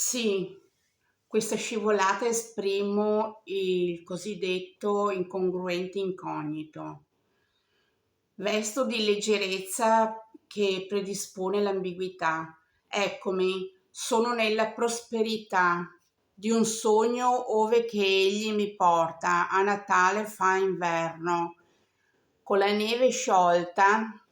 Sì, questa scivolata esprimo il cosiddetto incongruente incognito. Vesto di leggerezza che predispone l'ambiguità. Eccomi, sono nella prosperità di un sogno ove che egli mi porta, a Natale fa inverno, con la neve sciolta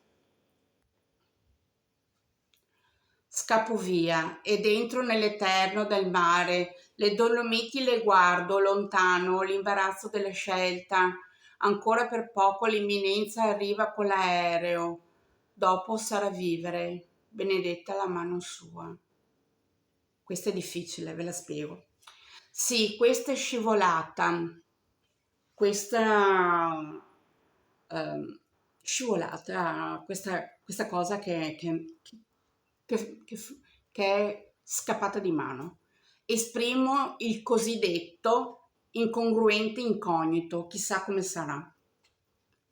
scappo via ed entro nell'eterno del mare. Le Dolomiti le guardo lontano, l'imbarazzo della scelta. Ancora per poco l'imminenza arriva con l'aereo. Dopo sarà vivere. Benedetta la mano sua. Questa è difficile, ve la spiego. Sì, questa è scivolata. Questa scivolata, questa cosa che- che che è scappata di mano. Esprimo il cosiddetto incongruente incognito, chissà come sarà.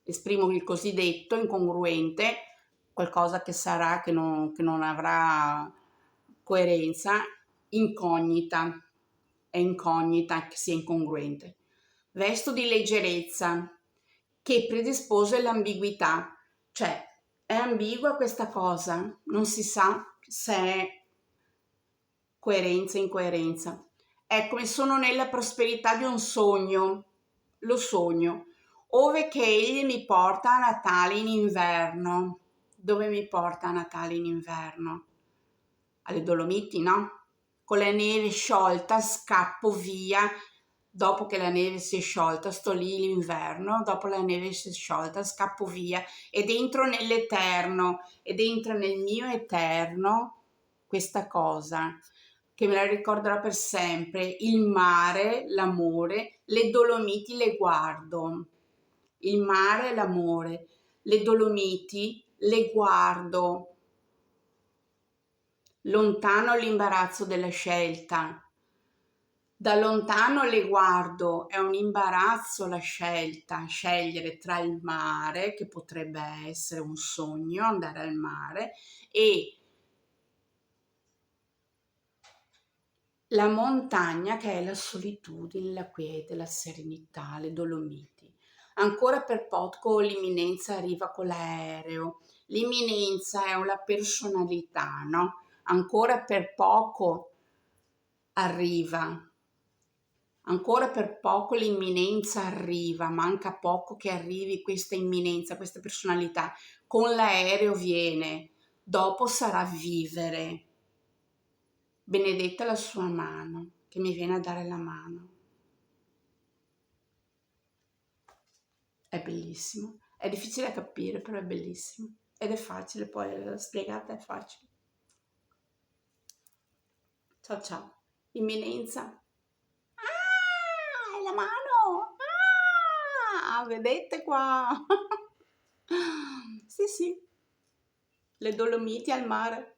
Esprimo il cosiddetto incongruente, qualcosa che sarà, che non avrà coerenza, incognita, è incognita che sia incongruente. Vesto di leggerezza che predispose l'ambiguità, cioè è ambigua questa cosa, non si sa se è coerenza, incoerenza. Ecco, sono nella prosperità di un sogno, lo sogno, ove che egli mi porta a Natale in inverno. Dove mi porta a Natale in inverno? Alle Dolomiti, no? Con la neve sciolta scappo via. Dopo che la neve si è sciolta, sto lì l'inverno, dopo la neve si è sciolta, scappo via ed entro nell'eterno, ed entra nel mio eterno questa cosa che me la ricorderò per sempre, il mare, l'amore, le Dolomiti le guardo, il mare, l'amore, le Dolomiti le guardo, lontano l'imbarazzo della scelta. Da lontano le guardo, è un imbarazzo la scelta, scegliere tra il mare, che potrebbe essere un sogno, andare al mare, e la montagna che è la solitudine, la quiete, la serenità, le Dolomiti. Ancora per poco l'imminenza arriva con l'aereo. L'imminenza è una personalità, no? Ancora per poco arriva. Ancora per poco l'imminenza arriva, manca poco che arrivi questa imminenza, questa personalità. Con l'aereo viene, dopo sarà vivere. Benedetta la sua mano, che mi viene a dare la mano. È bellissimo. È difficile da capire, però è bellissimo. Ed è facile, poi la spiegata è facile. Ciao ciao. Imminenza. Ah, è la mano! Ah, vedete qua? Sì, sì. Le Dolomiti al mare.